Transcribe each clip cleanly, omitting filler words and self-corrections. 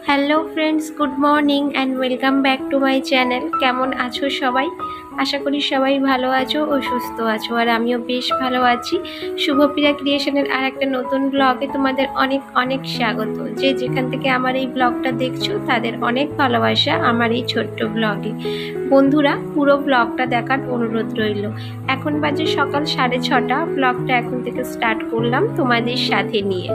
Hello friends, good morning and welcome back to my channel. কেমন আছো সবাই? আশা করি সবাই ভালো আছো ও সুস্থ আছো, আর আমিও বেশ ভালো আছি। শুভপ্রিয়া ক্রিয়েশনের আর একটা নতুন ব্লগে তোমাদের অনেক অনেক স্বাগত। যে যেখান থেকে আমার এই ব্লগটা দেখছো তাদের অনেক ভালোবাসা আমার এই ছোট্ট ব্লগে। বন্ধুরা, পুরো ব্লগটা দেখার অনুরোধ রইল। এখন বাজে সকাল 6:30। ব্লগটা এখন থেকে স্টার্ট করলাম তোমাদের সাথে নিয়ে।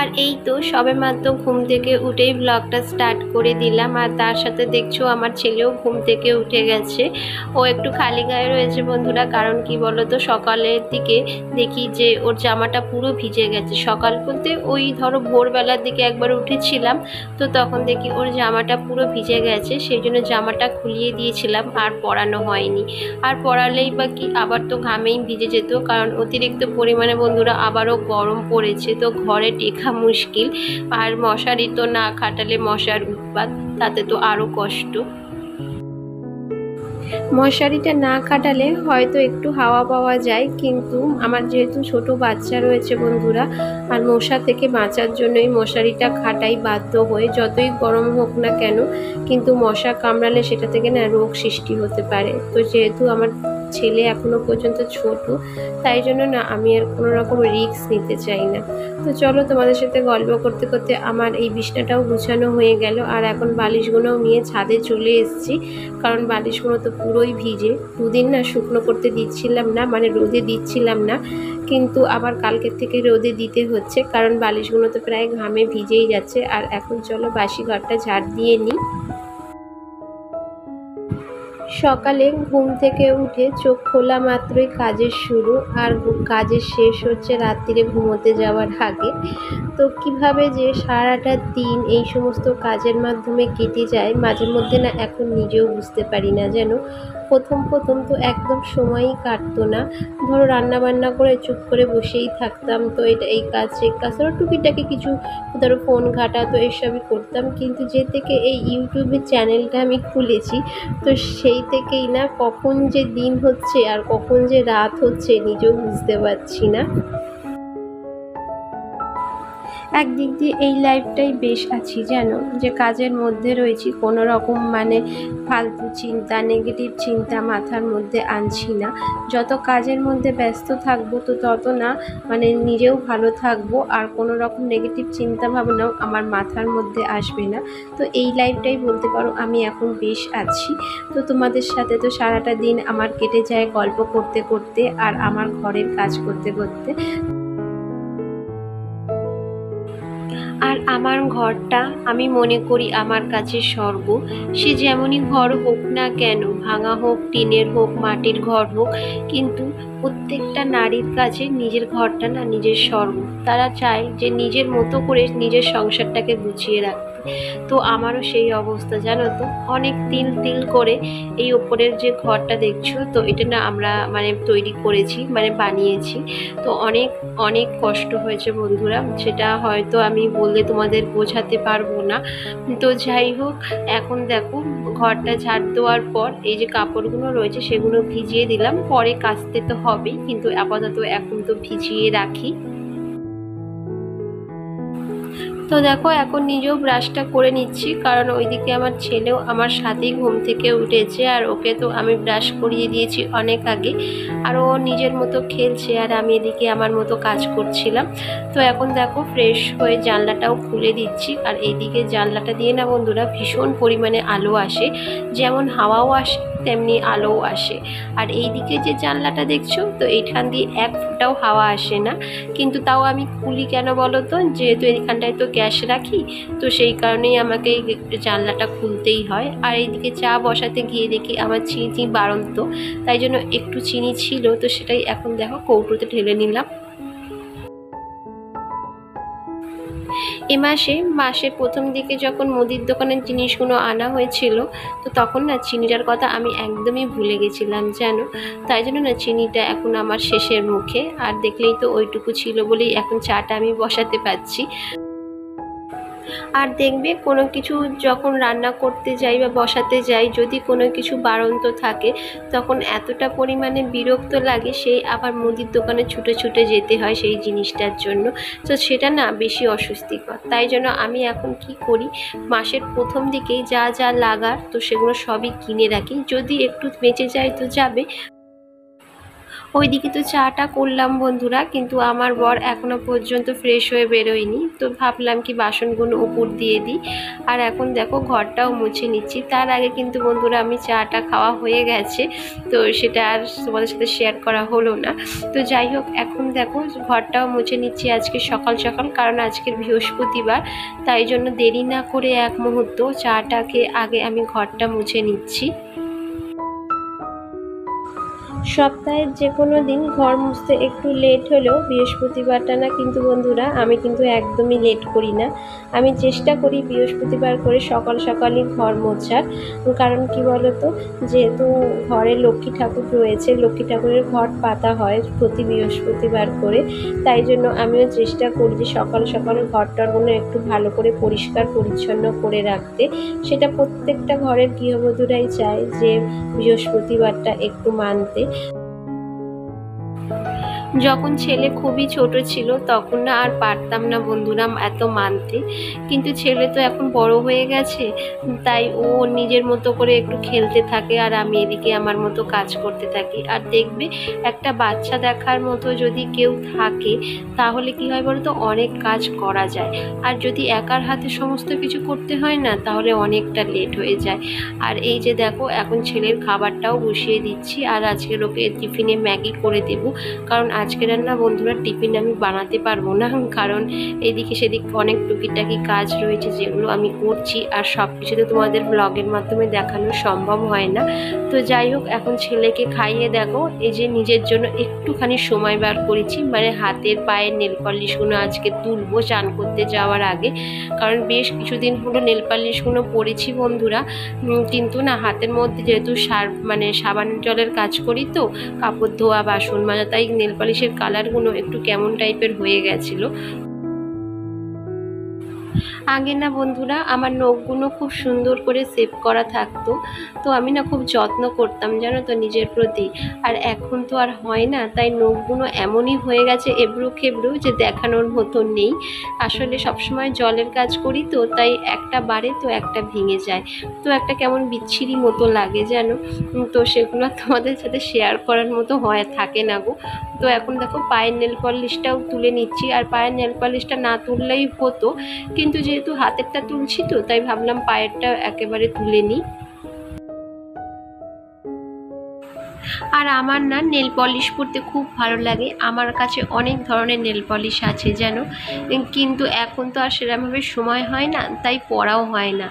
আর এই তো সবেমাত্র ঘুম থেকে উঠেই ব্লগটা স্টার্ট করে দিলাম। আর তার সাথে দেখছো আমার ছেলেও ঘুম থেকে উঠে গেছে। ও একটু খালি গায়ে রয়েছে বন্ধুরা, কারণ কি বলতো, সকালের দিকে দেখি যে ওর জামাটা পুরো ভিজে গেছে। সকাল বলতে ওই ধরো ভোরবেলার দিকে একবার উঠেছিলাম, তো তখন দেখি ওর জামাটা পুরো ভিজে গেছে। সেই জন্য জামাটা খুলিয়ে দিয়েছিলাম, আর পরানো হয়নি। আর পরালেই বা কি, আবার তো ঘামেই ভিজে যেত, কারণ অতিরিক্ত পরিমাণে বন্ধুরা আবারও গরম পড়েছে, তো ঘরে টেকা মুশকিল। আর মশারি তো না খাটালে মশার উৎপাত, তাতে তো আরো কষ্ট। মশারিটা না কাটালে হয়তো একটু হাওয়া পাওয়া যায়, কিন্তু আমার যেহেতু ছোট বাচ্চা রয়েছে বন্ধুরা, আর মশা থেকে বাঁচার জন্যই মশারিটা খাটাই বাধ্য হয়ে, যতই গরম হোক না কেন। কিন্তু মশা কামড়ালে সেটা থেকে না রোগ সৃষ্টি হতে পারে। তো যেহেতু আমার ছেলে এখনো পর্যন্ত ছোট, তাই জন্য না আমি আর কোনো রকম রিস্ক নিতে চাই না। তো চলো, তোমাদের সাথে গল্প করতে করতে আমার এই বিছনাটাও গুছানো হয়ে গেল। আর এখন বালিশগুলোও নিয়ে ছাদে চলে এসেছি, কারণ বালিশগুলো তো পুরোই ভিজে। দুদিন না শুকনো করতে দিচ্ছিলাম না, মানে রোদে দিচ্ছিলাম না, কিন্তু আবার কালকের থেকে রোদে দিতে হচ্ছে, কারণ বালিশগুলো তো প্রায় ঘামে ভিজেই যাচ্ছে। আর এখন চলো বাসি ঘরটা ঝাড় দিয়ে নিই। সকালে ঘুম থেকে উঠে চোখ খোলা মাত্রই কাজের শুরু, আর কাজের শেষ হচ্ছে রাত্রিরে ঘুমোতে যাওয়ার আগে। তো কিভাবে যে সারাটা দিন এই সমস্ত কাজের মাধ্যমে কেটে যায় মাঝে মধ্যে না এখন নিজেও বুঝতে পারি না। যেন প্রথম তো একদম সময়ই কাটতো না। ধরো রান্না বান্না করে চুপ করে বসেই থাকতাম, তো এটা এই কাজ সেই কাজ, ধরো টুকিটাকি কিছু, ধরো ফোন ঘাটা, তো এসবই করতাম। কিন্তু যে থেকে এই ইউটিউবের চ্যানেলটা আমি খুলেছি, তো সেই থেকেই না কখন যে দিন হচ্ছে আর কখন যে রাত হচ্ছে নিজেও বুঝতে পারছি না। একদিক দিয়ে এই লাইফটাই বেশ আছি, জানো, যে কাজের মধ্যে রয়েছি, কোনো রকম মানে ফালতু চিন্তা, নেগেটিভ চিন্তা মাথার মধ্যে আনছি না। যত কাজের মধ্যে ব্যস্ত থাকবো তো তত না মানে নিজেও ভালো থাকবো, আর কোনো রকম নেগেটিভ চিন্তা ভাবনাও আমার মাথার মধ্যে আসবে না। তো এই লাইফটাই বলতে পারো আমি এখন বেশ আছি। তো তোমাদের সাথে তো সারাটা দিন আমার কেটে যায় গল্প করতে করতে আর আমার ঘরের কাজ করতে করতে। আর আমার ঘরটা আমি মনে করি আমার কাছে স্বর্গ। সে যেমনই ঘর হোক না কেন, ভাঙা হোক, টিনের হোক, মাটির ঘর হোক, কিন্তু প্রত্যেকটা নারীর কাছে নিজের ঘরটা না নিজের স্বর্গ। তারা চায় যে নিজের মতো করে নিজের সংসারটাকে গুছিয়ে রাখতে। তো আমারও সেই অবস্থা, জানো তো। অনেক তিল তিল করে এই ওপরের যে ঘরটা দেখছো, তো এটা না আমরা মানে তৈরি করেছি, মানে বানিয়েছি। তো অনেক অনেক কষ্ট হয়েছে বন্ধুরা, সেটা হয়তো আমি বললে তোমাদের বোঝাতে পারবো না। তো যাই হোক, এখন দেখো ঘরটা ঝাড় দেওয়ার পর এই যে কাপড়গুলো রয়েছে সেগুলো ভিজিয়ে দিলাম, পরে কাচতে তো হবেই, কিন্তু আপাতত এখন তো ভিজিয়ে রাখি। তো দেখো এখন নিজেও ব্রাশটা করে নিচ্ছি, কারণ ওইদিকে আমার ছেলেও আমার সাথেই ঘুম থেকে উঠেছে, আর ওকে তো আমি ব্রাশ করিয়ে দিয়েছি অনেক আগে। আর ও নিজের মতো খেলছে, আর আমি এদিকে আমার মতো কাজ করছিলাম। তো এখন দেখো ফ্রেশ হয়ে জানলাটাও খুলে দিচ্ছি। আর এইদিকে জানলাটা দিয়ে না বন্ধুরা ভীষণ পরিমাণে আলো আসে, যেমন হাওয়াও আসে তেমনি আলোও আসে। আর এইদিকে যে জানলাটা দেখছো, তো এইখান দিয়ে এক ফোঁটাও হাওয়া আসে না, কিন্তু তাও আমি খুলি কেন বলো তো, যেহেতু এইখানটায় তো গ্যাস রাখি, তো সেই কারণেই আমাকে এই জানলাটা খুলতেই হয়। আর এইদিকে চা বসাতে গিয়ে দেখি আমার চিনি বাড়ন্ত, তাই জন্য একটু চিনি ছিল, তো সেটাই এখন দেখো কৌটোতে ঢেলে নিলাম। এ মাসের প্রথম দিকে যখন মুদির দোকানের জিনিসগুলো আনা হয়েছিল, তো তখন না চিনিটার কথা আমি একদমই ভুলে গেছিলাম, জানো। তাই জন্য না চিনিটা এখন আমার শেষের মুখে, আর দেখলেই তো ওইটুকু ছিল বলেই এখন চাটা আমি বসাতে পারছি। আর দেখবে কোনো কিছু যখন রান্না করতে যাই বা বসাতে যাই, যদি কোনো কিছু বাড়ন্ত থাকে তখন এতটা পরিমাণে বিরক্ত লাগে, সেই আবার মুদির দোকানে ছুটে ছুটে যেতে হয় সেই জিনিসটার জন্য। তো সেটা না বেশি অস্বস্তিকর। তাই জন্য আমি এখন কি করি, মাসের প্রথম দিকেই যা যা লাগার তো সেগুলো সবই কিনে রাখি, যদি একটু বেঁচে যায় তো যাবে। ওইদিকে তো চাটা করলাম বন্ধুরা, কিন্তু আমার বর এখনো পর্যন্ত ফ্রেশ হয়ে বেরোয়নি, তো ভাবলাম কি বাসনগুলো উপর দিয়ে দিই। আর এখন দেখো ঘরটাও মুছে নিচ্ছি। তার আগে কিন্তু বন্ধুরা আমি চাটা খাওয়া হয়ে গেছে, তো সেটা আর তোমাদের সাথে শেয়ার করা হলো না। তো যাই হোক, এখন দেখো ঘরটাও মুছে নিচ্ছি আজকে সকাল সকাল, কারণ আজকের বৃহস্পতিবার, তাই জন্য দেরি না করে এক মুহূর্ত চাটাকে আগে আমি ঘরটা মুছে নিচ্ছি। সপ্তাহের যে কোনো দিন ঘর মুছতে একটু লেট হলেও বৃহস্পতিবারটা না কিন্তু বন্ধুরা আমি কিন্তু একদমই লেট করি না। আমি চেষ্টা করি বৃহস্পতিবার করে সকাল সকালই ঘর মোছার। কারণ কি বলতো, যেহেতু ঘরে লক্ষ্মী ঠাকুর রয়েছে, লক্ষ্মী ঠাকুরের ঘট পাতা হয় প্রতি বৃহস্পতিবার করে, তাই জন্য আমিও চেষ্টা করি যে সকাল সকাল ঘরটারগুলো একটু ভালো করে পরিষ্কার পরিচ্ছন্ন করে রাখতে। সেটা প্রত্যেকটা ঘরের গৃহবধূরাই চায় যে বৃহস্পতিবারটা একটু মানতে। যখন ছেলে খুবই ছোট ছিল তখন না আর পারতাম না বন্ধুরা এত মানতে, কিন্তু ছেলে তো এখন বড় হয়ে গেছে, তাই ও নিজের মতো করে একটু খেলতে থাকে আর আমি এদিকে আমার মতো কাজ করতে থাকি। আর দেখবে একটা বাচ্চা দেখার মতো যদি কেউ থাকে তাহলে কি হয় বলতো, অনেক কাজ করা যায়। আর যদি একার হাতে সমস্ত কিছু করতে হয় না, তাহলে অনেকটা লেট হয়ে যায়। আর এই যে দেখো এখন ছেলের খাবারটাও বসিয়ে দিচ্ছি, আর আজকের ওকে টিফিনে ম্যাগি করে দেবো। কারণ আজকে রান্না বন্ধুরা টিফিন আমি বানাতে পারবো না, কারণ এদিকে সেদিক অনেক টুকিটাকি কাজ রয়েছে যেগুলো আমি করছি, আর সব কিছু তো তোমাদের ব্লগের মাধ্যমে দেখানো সম্ভব হয় না। তো যাই হোক, এখন ছেলেকে খাইয়ে দেখো এই যে নিজের জন্য একটুখানি সময় বার করেছি, মানে হাতের পায়ের নেল পালিশগুলো আজকে তুলবো চান করতে যাওয়ার আগে। কারণ বেশ কিছুদিন হলো নেল পালিশগুলো পরেছি বন্ধুরা, কিন্তু না হাতের মধ্যে যেহেতু মানে সাবান জলের কাজ করি তো, কাপড় ধোয়া বাসন মাজা, তাই নেল পালিশের কালারগুলো একটু কেমন টাইপের হয়ে গেছিলো। আগে না বন্ধুরা আমার নখগুলো খুব সুন্দর করে সেভ করা থাকতো, তো আমি না খুব যত্ন করতাম জানো তো নিজের প্রতি। আর এখন তো আর হয় না, তাই নখগুলো এমনই হয়ে গেছে এবড়ো খেবড়ো যে দেখানোর মতো নেই। আসলে সবসময় জলের কাজ করি তো, তাই একটা বাড়ে তো একটা ভেঙে যায়, তো একটা কেমন বিচ্ছিরি মতো লাগে যেন। তো সেগুলো তোমাদের সাথে শেয়ার করার মতো থাকে না গো। তো এখন দেখো পায়ের নেল পলিশটাও তুলে নিচ্ছি, আর পায়ের নেল পলিশটা না তুললেই হতো, কিন্তু যেহেতু হাতেরটা তুলছি তো তাই ভাবলাম পায়েরটা একেবারে তুলে নিই। আর আমার না নেল পলিশ পরতে খুব ভালো লাগে, আমার কাছে অনেক ধরনের নেল পলিশ আছে যেন, কিন্তু এখন তো আর সেরকমভাবে সময় হয় না, তাই পরাও হয় না।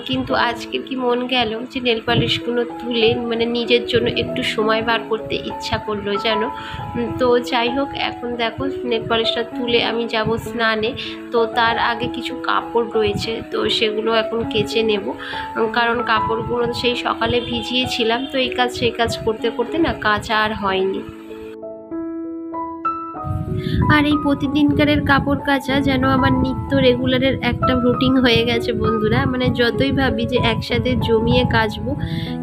কিন্তু আজকে কি মন গেল যে নেল পলিশগুলো তুলে মানে নিজের জন্য একটু সময় বার করতে ইচ্ছা করলো যেন। তো যাই হোক, এখন দেখো নেল পলিশটা তুলে আমি যাব স্নানে। তো তার আগে কিছু কাপড় রয়েছে, তো সেগুলো এখন কেচে নেব, কারণ কাপড়গুলো সেই সকালে ভিজিয়েছিলাম, তো এই কাজ সেই কাজ করতে করতে না কাচা আর হয়নি। আর এই প্রতিদিনকারের কাপড় কাচা যেন আমার নিত্য রেগুলারের একটা রুটিন হয়ে গেছে বন্ধুরা। মানে যতই ভাবি যে একসাথে জমিয়ে কাচবো,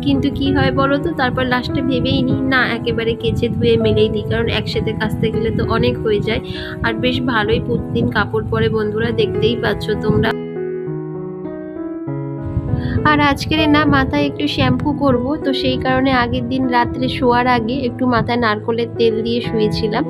কিন্তু কি হয় বলো তো, তারপর লাস্টে ভেবেই নিই না একেবারে কেচে ধুয়ে মেলেই দিই, কারণ একসাথে কাচতে গেলে তো অনেক হয়ে যায়। আর বেশ ভালোই প্রতিদিন কাপড় পরে বন্ধুরা, দেখতেই পাচ্ছ তোমরা। আর আজকের না মাথায় একটু শ্যাম্পু করব, তো সেই কারণে আগের দিন রাত্রে শোয়ার আগে একটু মাথায় নারকলের তেল দিয়ে শুয়েছিলাম,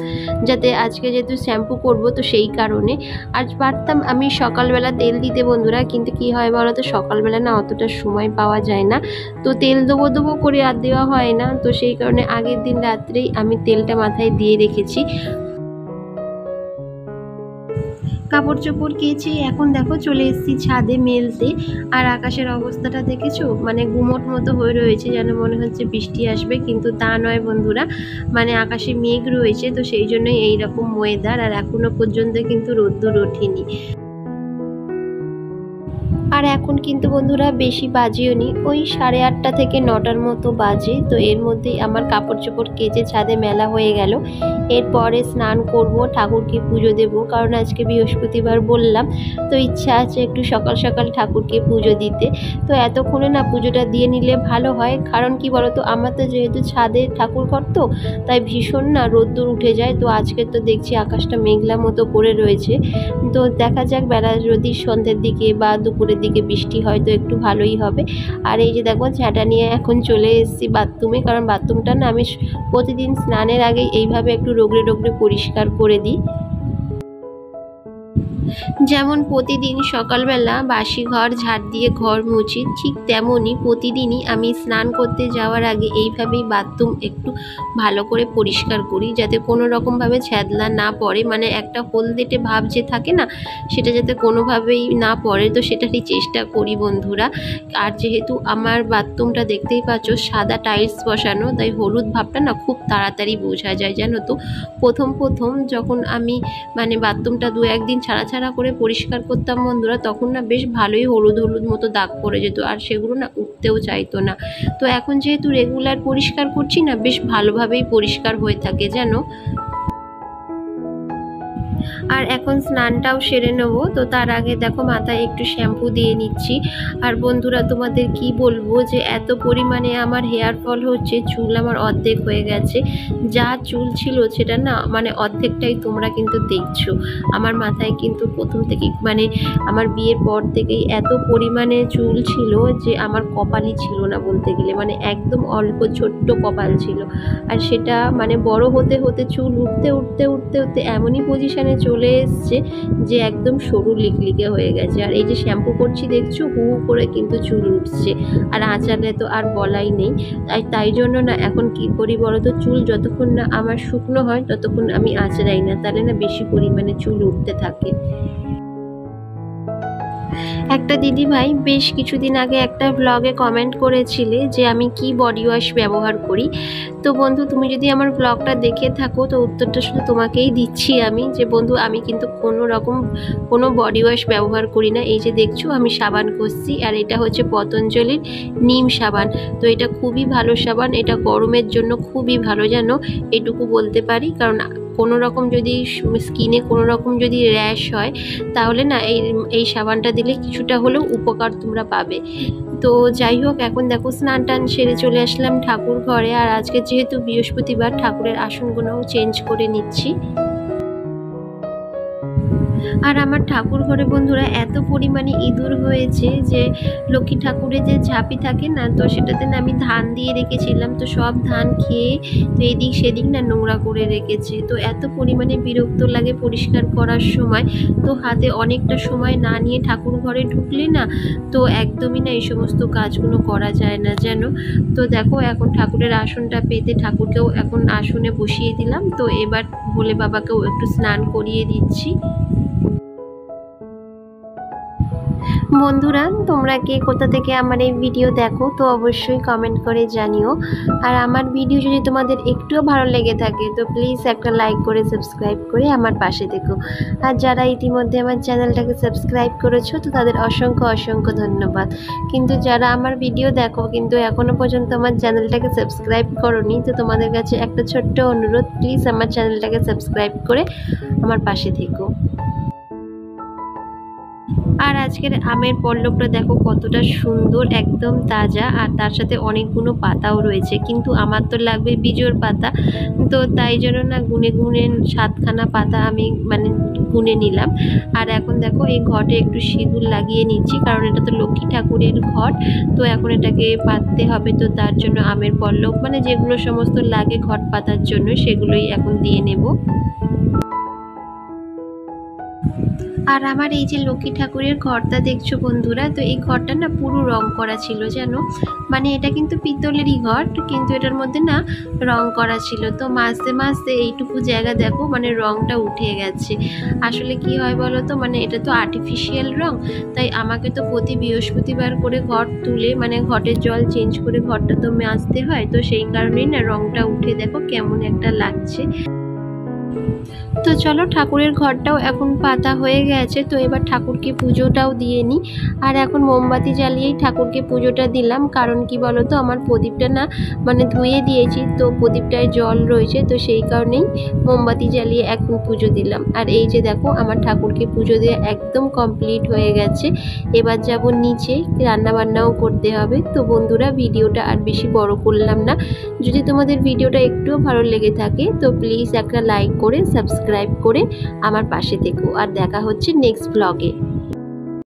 যাতে আজকে যেহেতু শ্যাম্পু করব তো সেই কারণে। আজ পারতাম আমি সকালবেলা তেল দিতে বন্ধুরা, কিন্তু কি হয় বলো তো, সকালবেলা না অতটা সময় পাওয়া যায় না, তো তেল দেবো দেবো করে আর দেওয়া হয় না, তো সেই কারণে আগের দিন রাত্রেই আমি তেলটা মাথায় দিয়ে রেখেছি। কাপড় চোপড় কেচে এখন দেখো চলে এসেছি ছাদে মেলতে। আর আকাশের অবস্থাটা দেখেছো, মানে গুমোট মতো হয়ে রয়েছে, যেন মনে হচ্ছে বৃষ্টি আসবে, কিন্তু তা নয় বন্ধুরা, মানে আকাশে মেঘ রয়েছে, তো সেই জন্যই এইরকম ওয়েদার। আর এখনো পর্যন্ত কিন্তু রোদ্দুর ওঠেনি। আর এখন কিন্তু বন্ধুরা বেশি বাজেও নি, ওই 8:30 থেকে 9টার মতো বাজে। তো এর মধ্যেই আমার কাপড় চোপড় কেচে ছাদে মেলা হয়ে গেল। এরপরে স্নান করব, ঠাকুরকে পুজো দেব, কারণ আজকে বৃহস্পতিবার বললাম, তো ইচ্ছা আছে একটু সকাল সকাল ঠাকুরকে পুজো দিতে। তো এতক্ষণে না পুজোটা দিয়ে নিলে ভালো হয়, কারণ কি বলতো, আমার তো যেহেতু ছাদে ঠাকুর ঘর, তো তাই ভীষণ না রোদ্দুর উঠে যায়। তো আজকে তো দেখছি আকাশটা মেঘলা মতো করে রয়েছে। তো দেখা যাক, বেলা যদি সন্ধ্যের দিকে বা দুপুরের দিকে বৃষ্টি হয় তো একটু ভালোই হবে। আর এই যে দেখো, ঝাঁটা নিয়ে এখন চলে এসেছি বাথরুমে, কারণ বাথরুমটা না আমি প্রতিদিন স্নানের আগে এইভাবে একটু রগড়ে রগড়ে পরিষ্কার করে দিই। যেমন প্রতিদিন সকালবেলা বাসি ঘর ঝাড় দিয়ে ঘর মুছি, ঠিক তেমনই প্রতিদিনই আমি স্নান করতে যাওয়ার আগে এইভাবেই বাথরুম একটু ভালো করে পরিষ্কার করি, যাতে কোনো রকমভাবে ছ্যাদলা না পড়ে, মানে একটা হলদেটে ভাব যে থাকে না, সেটা যাতে কোনোভাবেই না পড়ে। তো সেটারই চেষ্টা করি বন্ধুরা। আর যেহেতু আমার বাথরুমটা দেখতেই পাচ্ছ সাদা টাইলস বসানো, তাই হলুদ ভাবটা না খুব তাড়াতাড়ি বোঝা যায় জানো তো। প্রথম যখন আমি মানে বাথরুমটা 2-1 দিন ছাড়া ছাড়া করে পরিষ্কার করতাম বন্ধুরা, তখন না বেশ ভালোই হলুদ হলুদ মতো দাগ পড়ে যেত, আর সেগুলো না উঠতেও চাইতো না। তো এখন যেহেতু রেগুলার পরিষ্কার করছি না, বেশ ভালোভাবেই পরিষ্কার হয়ে থাকে জানো। আর এখন স্নানটাও সেরে নেব। তো তার আগে দেখো মাথায় একটু শ্যাম্পু দিয়ে নিচ্ছি। আর বন্ধুরা তোমাদের কি বলবো, যে এত পরিমাণে আমার হেয়ার ফল হচ্ছে, চুল আমার অর্ধেক হয়ে গেছে। যা চুল ছিল সেটা না মানে অর্ধেকটাই তোমরা কিন্তু দেখছো। আমার মাথায় কিন্তু প্রথম থেকেই মানে আমার বিয়ের পর থেকেই এত পরিমাণে চুল ছিল যে আমার কপালই ছিল না বলতে গেলে, মানে একদম অল্প ছোট্ট কপাল ছিল। আর সেটা মানে বড় হতে হতে চুল উঠতে উঠতে উঠতে উঠতে এমনই পজিশনে চলে এসছে যে একদম সরু লিকলিকে হয়ে গেছে। আর এই যে শ্যাম্পু করছি দেখছো, হু হু করে কিন্তু চুল উঠছে। আর আঁচড়ালে তো আর বলাই নেই। তাই জন্য না এখন কি করি বলো তো, চুল যতক্ষণ না আমার শুকনো হয় ততক্ষণ আমি আঁচড়াই না, তাহলে না বেশি পরিমাণে চুল উঠতে থাকে। একটা দিদিভাই বেশ কিছুদিন আগে একটা ব্লগে কমেন্ট করেছিলে যে আমি কি বডি ওয়াশ ব্যবহার করি। তো বন্ধু, তুমি যদি আমার ব্লগটা দেখে থাকো তো উত্তরটা শুধু তোমাকেই দিচ্ছি আমি, যে বন্ধু আমি কিন্তু কোনো বডি ওয়াশ ব্যবহার করি না। এই যে দেখছো আমি সাবান ঘষছি, আর এটা হচ্ছে পতঞ্জলির নিম সাবান। তো এটা খুবই ভালো সাবান, এটা গরমের জন্য খুবই ভালো জানো, এটুকু বলতে পারি। কারণ কোনো রকম যদি স্কিনে কোনো রকম যদি র্যাশ হয়, তাহলে না এই সাবানটা দিলে কিছুটা হলেও উপকার তোমরা পাবে। তো যাই হোক, এখন দেখো স্নান টান সেরে চলে আসলাম ঠাকুর ঘরে। আর আজকে যেহেতু বৃহস্পতিবার, ঠাকুরের আসনগুলোও চেঞ্জ করে নিচ্ছি। আর আমার ঠাকুর ঘরে বন্ধুরা এত পরিমাণে ইঁদুর হয়েছে যে লক্ষ্মী ঠাকুরের যে ঝাঁপি থাকে না, তো সেটাতে না আমি ধান দিয়ে রেখেছিলাম, তো সব ধান খেয়ে তো এদিক সেদিক না নোংরা করে রেখেছে। তো এত পরিমাণে বিরক্ত লাগে পরিষ্কার করার সময়। তো হাতে অনেকটা সময় না নিয়ে ঠাকুর ঘরে ঢুকলে না, তো একদমই না এই সমস্ত কাজগুলো করা যায় না যেন। তো দেখো এখন ঠাকুরের আসনটা পেতে ঠাকুরকেও এখন আসনে বসিয়ে দিলাম। তো এবার ভোলে বাবাকেও একটু স্নান করিয়ে দিচ্ছি। বন্ধুরা, তোমরা কে কোথা থেকে আমার এই ভিডিও দেখো তো অবশ্যই কমেন্ট করে জানিও। আর আমার ভিডিও যদি তোমাদের একটুও ভালো লেগে থাকে তো প্লিজ একটা লাইক করে সাবস্ক্রাইব করে আমার পাশে থেকো। আর যারা ইতিমধ্যে আমার চ্যানেলটাকে সাবস্ক্রাইব করেছো তো তাদের অসংখ্য অসংখ্য ধন্যবাদ। কিন্তু যারা আমার ভিডিও দেখো কিন্তু এখনও পর্যন্ত আমার চ্যানেলটাকে সাবস্ক্রাইব করোনি, তো তোমাদের কাছে একটা ছোট্ট অনুরোধ, প্লিজ আমার চ্যানেলটাকে সাবস্ক্রাইব করে আমার পাশে থেকো। আর আজকের আমের পল্লবটা দেখো কতটা সুন্দর, একদম তাজা, আর তার সাথে অনেকগুলো পাতাও রয়েছে। কিন্তু আমার তো লাগবে বিজোড় পাতা, তো তাই জন্য না গুনে গুনে 7খানা পাতা আমি মানে গুনে নিলাম। আর এখন দেখো এই ঘটে একটু সিঁদুর লাগিয়ে নিচ্ছি, কারণ এটা তো লক্ষ্মী ঠাকুরের ঘট। তো এখন এটাকে পাততে হবে, তো তার জন্য আমের পল্লব মানে যেগুলো সমস্ত লাগে ঘট পাতার জন্য সেগুলোই এখন দিয়ে নেব। আর আমার এই যে লক্ষ্মী ঠাকুরের ঘরটা দেখছো বন্ধুরা, তো এই ঘরটা না পুরো রং করা ছিল জানো, মানে এটা কিন্তু পিতলেরই ঘর, কিন্তু এটার মধ্যে না রং করা ছিল। তো মাঝে মাঝে এইটুকু জায়গা দেখো মানে রংটা উঠে গেছে। আসলে কি হয় বলো তো, মানে এটা তো আর্টিফিশিয়াল রং, তাই আমাকে তো প্রতি বৃহস্পতিবার করে ঘর তুলে মানে ঘটের জল চেঞ্জ করে ঘরটা তো মাজতে হয়। তো সেই কারণেই না রংটা উঠে দেখো কেমন একটা লাগছে। তো চলো, ঠাকুরের ঘরটাও এখন পাতা হয়ে গেছে, তো এবার ঠাকুরকে পুজোটাও দিয়ে নিই। আর এখন মোমবাতি জ্বালিয়েই ঠাকুরকে পুজোটা দিলাম, কারণ কি বলো তো, আমার প্রদীপটা না মানে ধুয়ে দিয়েছি, তো প্রদীপটায় জল রয়েছে, তো সেই কারণেই মোমবাতি জ্বালিয়ে এখন পুজো দিলাম। আর এই যে দেখো, আমার ঠাকুরকে পুজো দিয়ে একদম কমপ্লিট হয়ে গেছে। এবার যাব নিচে, রান্না বান্নাও করতে হবে। তো বন্ধুরা, ভিডিওটা আর বেশি বড় করলাম না। যদি তোমাদের ভিডিওটা একটুও ভালো লেগে থাকে তো প্লিজ একটা লাইক করে সাবস্ক্রাইব করে আমার পাশে থেকো। আর দেখা হচ্ছে নেক্সট ব্লগে।